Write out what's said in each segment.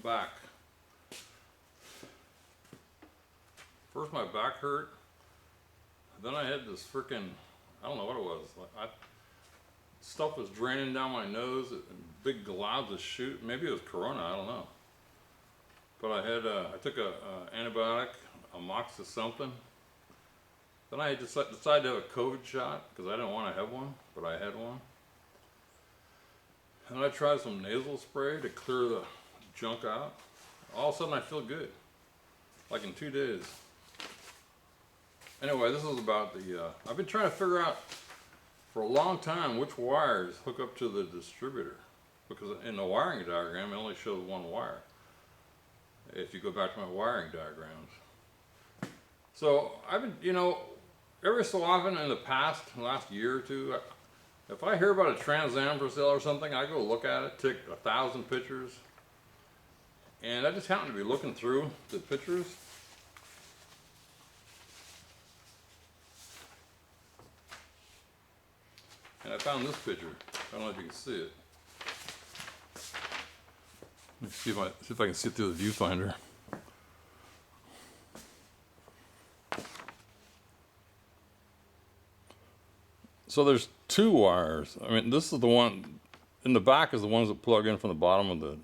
I'm back. First my back hurt, then I had this freaking, I don't know what it was, stuff was draining down my nose, and big globs of shoot, maybe it was corona, I don't know. But I took a antibiotic, a mox or something. Then I decided to have a COVID shot, because I didn't want to have one, but I had one. And I tried some nasal spray to clear the junk out. All of a sudden I feel good, like in 2 days. Anyway, this is about the, I've been trying to figure out for a long time which wires hook up to the distributor. Because in the wiring diagram, it only shows one wire. If you go back to my wiring diagrams. So I've been, you know, every so often in the past, last year or two, if I hear about a Trans Am for sale or something, I go look at it, take 1,000 pictures. And I just happened to be looking through the pictures. And I found this picture. I don't know if you can see it. Let me see if I can see it through the viewfinder. So there's two wires. I mean, this is the one in the back is the ones that plug in from the bottom of the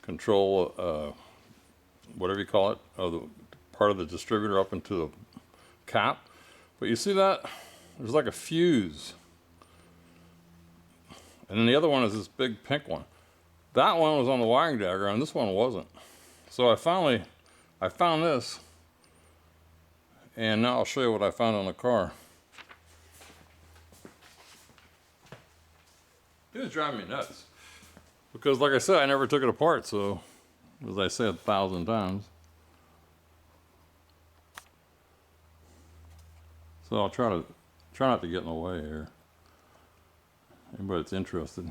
control, whatever you call it, of the part of the distributor up into the cap. But you see that? There's like a fuse. And then the other one is this big pink one. That one was on the wiring diagram, this one wasn't. So I found this, and now I'll show you what I found on the car. It was driving me nuts. Because like I said, I never took it apart, so as I said 1,000 times. So I'll try not to get in the way here. Anybody that's interested.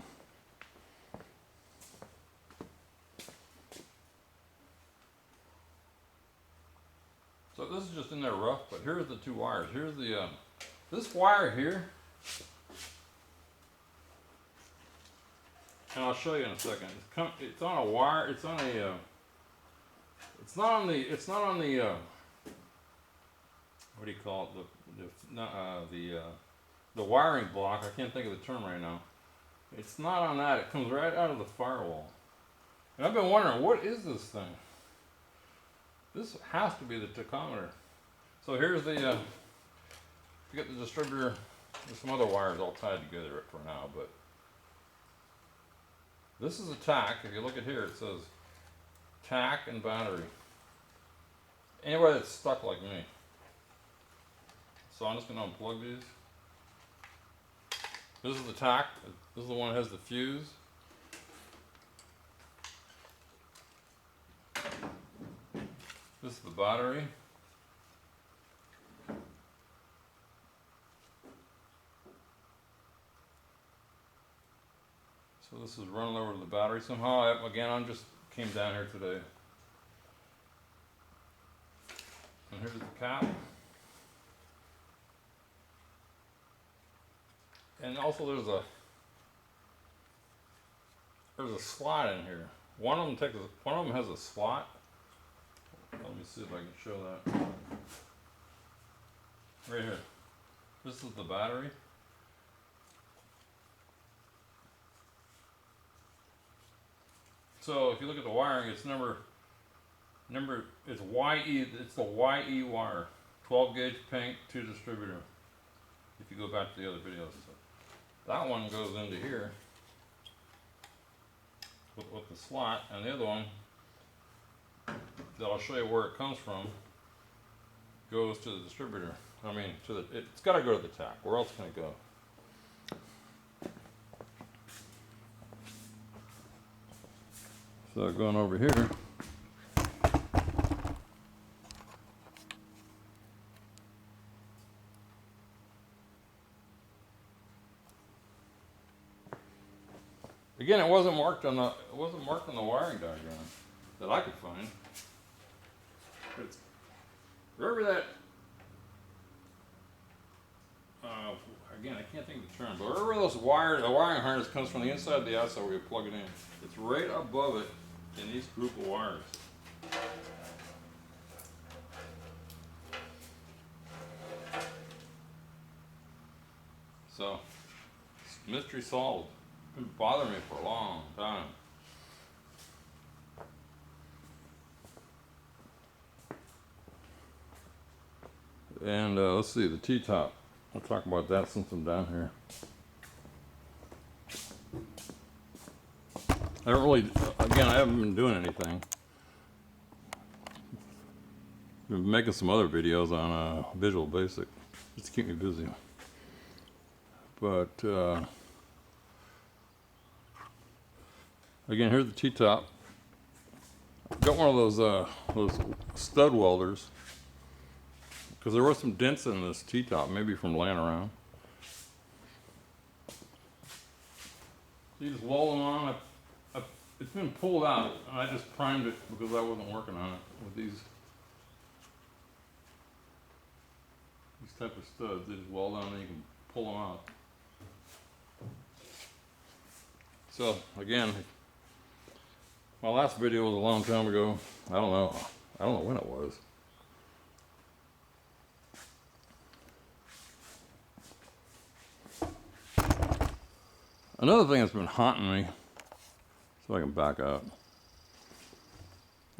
So this is just in there rough, but here's the two wires. Here's the, this wire here, and I'll show you in a second. It's on a wire, it's on a, it's not on the, what do you call it, the wiring block. I can't think of the term right now. It's not on that, it comes right out of the firewall. And I've been wondering, what is this thing? This has to be the tachometer. So here's the, you get the distributor, there's some other wires all tied together for now, but this is a tack. If you look at here, it says tack and battery. Anybody that's stuck like me. So I'm just gonna unplug these. This is the tack. This is the one that has the fuse. This is the battery. So this is running over to the battery somehow. Again, I just came down here today. And here's the cap. And also there's a slot in here. One of them has a slot. Let me see if I can show that. Right here. This is the battery. So if you look at the wiring, it's it's YE, it's the YE wire. 12 gauge pink, 2 distributor. If you go back to the other videos. So that one goes into here with the slot, and the other one that I'll show you where it comes from goes to the distributor. I mean, it's got to go to the tack. Where else can it go? So going over here, again, it wasn't marked on the wiring diagram that I could find. It's, wherever that, again, I can't think of the term, but wherever the wiring harness comes from the inside of the outside where you plug it in, it's right above it in these group of wires. So, mystery solved. It's been bothering me for a long time. And let's see, the T-top. I'll talk about that since I'm down here. I don't really, again, I haven't been doing anything. Been making some other videos on Visual Basic, just to keep me busy. But again, here's the T-top. Got one of those stud welders, because there were some dents in this T-top, maybe from laying around. So you just weld them on. It's been pulled out, and I just primed it because I wasn't working on it with these type of studs. They just weld on and you can pull them out. So again, my last video was a long time ago. I don't know when it was. Another thing that's been haunting me, so I can back up.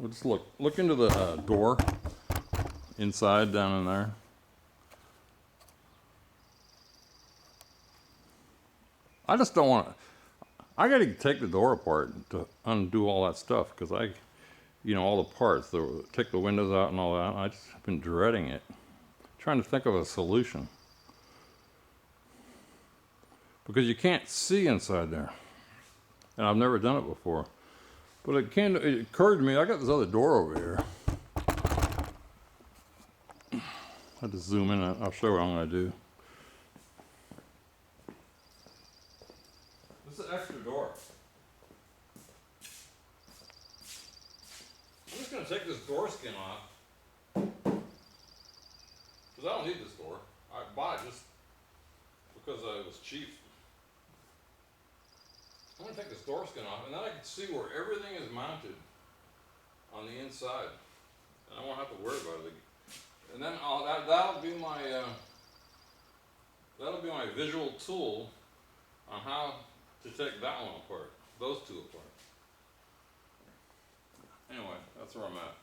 We'll just look into the door inside down in there. I just don't want to. I got to take the door apart to undo all that stuff, because all the parts, take the windows out and all that. I just have been dreading it, trying to think of a solution, because you can't see inside there, and I've never done it before. But it occurred to me, I got this other door over here. I'll just zoom in and I'll show you what I'm going to do. This is an extra door. I'm just going to take this door skin off, because I don't need this door. I bought it just because it was cheap. I'm going to take this door skin off, and then I can see where everything is mounted on the inside, and I won't have to worry about it. And then that'll be my visual tool on how to take that one apart, those two apart. Anyway, that's where I'm at.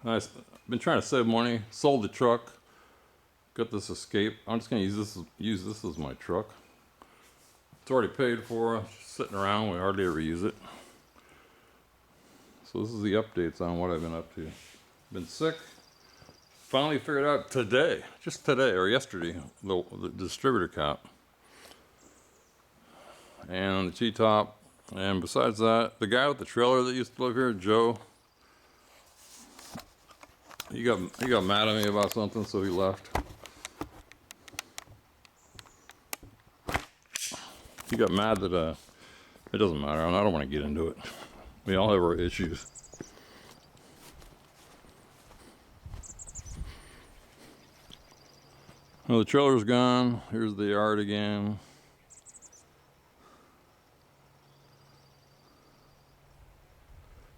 I've been trying to save money. Sold the truck. Got this Escape. I'm just going to use this as my truck. It's already paid for. It's just sitting around. We hardly ever use it. So this is the updates on what I've been up to. Been sick. Finally figured out today, just today or yesterday, the distributor cap and the T-top. And besides that, the guy with the trailer that used to live here, Joe, he got mad at me about something, so he left. He got mad that it doesn't matter, and I don't want to get into it. We all have our issues. Well, the trailer's gone. Here's the yard again.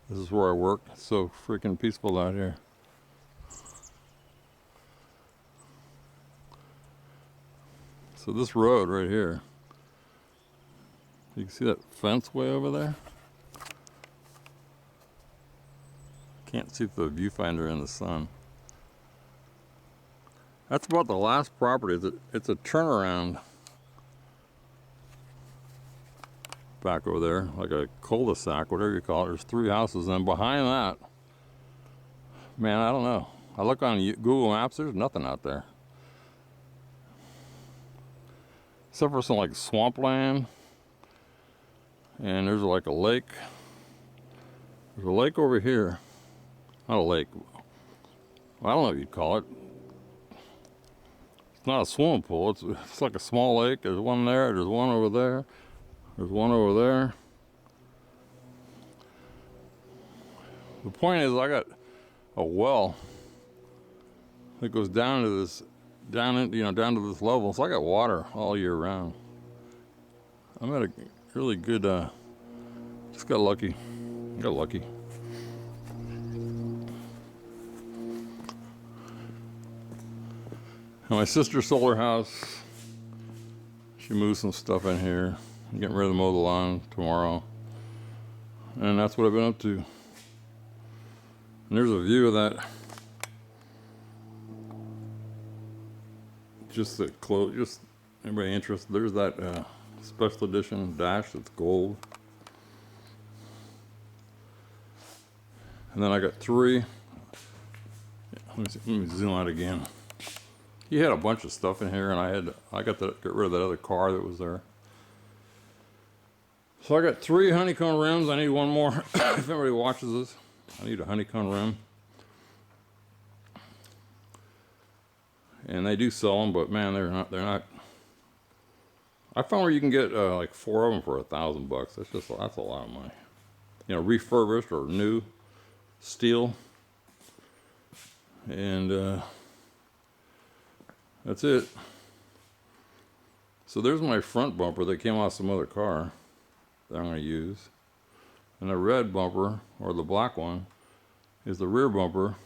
This is where I work. It's so freaking peaceful out here. So this road right here, you can see that fence way over there? Can't see the viewfinder in the sun. That's about the last property. It's a turnaround back over there, like a cul-de-sac, whatever you call it. There's 3 houses, and behind that, man, I don't know. I look on Google Maps, there's nothing out there. Except for some like swampland, and there's like a lake. There's a lake over here. Not a lake. Well, I don't know what you'd call it. It's not a swimming pool. It's like a small lake. There's one there. There's one over there. There's one over there. The point is, I got a well that goes down to this down in, down to this level. So I got water all year round. I'm at a really good, just got lucky. Got lucky. And my sister sold her house. She moved some stuff in here. I'm getting ready to mow the lawn tomorrow. And that's what I've been up to. And there's a view of that. Just the close, just anybody interested, there's that special edition dash that's gold. And then I got 3. Let me zoom out again. He had a bunch of stuff in here, and I got to get rid of that other car that was there. So I got 3 honeycomb rims. I need one more. If anybody watches this, I need a honeycomb rim. And they do sell them, but man, they're not. I found where you can get like 4 of them for $1,000. That's a lot of money. Refurbished or new steel. And that's it. So there's my front bumper that came off some other car that I'm going to use. And the red bumper, or the black one, is the rear bumper,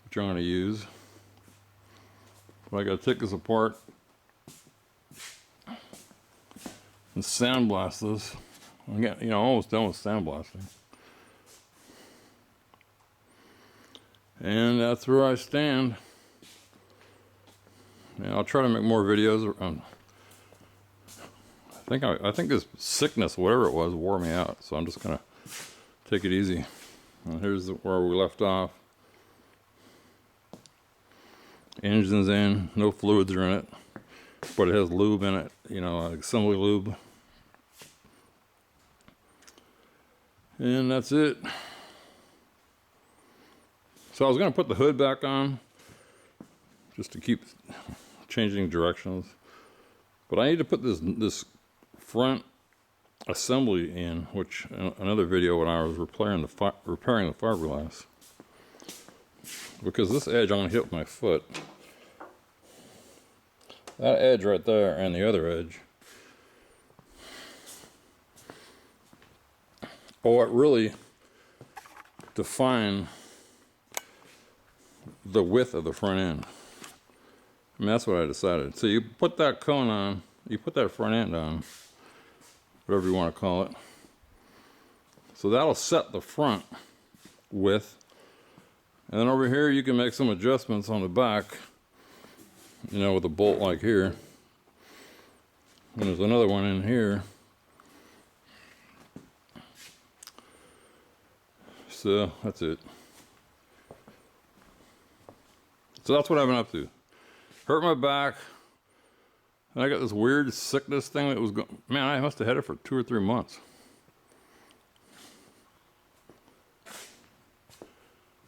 which I'm going to use. But I got to take this apart and sandblast this. I'm getting, almost done with sandblasting. And that's where I stand. Yeah, I'll try to make more videos. I think this sickness, whatever it was, wore me out. So I'm just gonna take it easy. And here's where we left off. Engine's in, no fluids are in it, but it has lube in it. Assembly lube. And that's it. So I was gonna put the hood back on, just to keep changing directions. But I need to put this front assembly in, which another video when I was repairing the fiberglass. Because this edge I'm going to hit with my foot. That edge right there and the other edge. Oh, it really define the width of the front end. I mean, that's what I decided. So you put that cone on, you put that front end on, whatever you want to call it. So that'll set the front width. And then over here you can make some adjustments on the back, with a bolt like here. And there's another one in here. So that's it. So that's what I've been up to. Hurt my back. And I got this weird sickness thing that was going. Man, I must have had it for 2 or 3 months.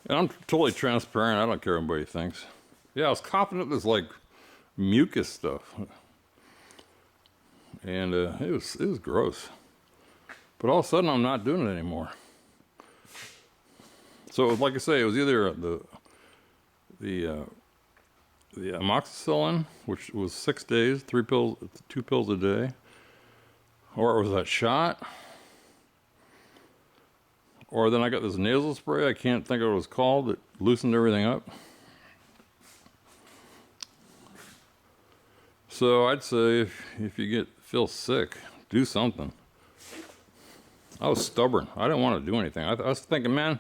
And I'm totally transparent. I don't care what anybody thinks. Yeah, I was coughing up this like mucus stuff, and it was gross. But all of a sudden, I'm not doing it anymore. So, like I say, it was either the amoxicillin, which was 6 days, 2 pills a day, or it was that shot, or then I got this nasal spray. I can't think of what it was called. It loosened everything up. So I'd say if you feel sick, do something. I was stubborn. I didn't want to do anything. I was thinking, man,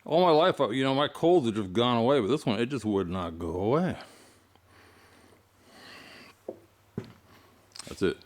all my life, my colds had just gone away, but this one, it just would not go away. That's it.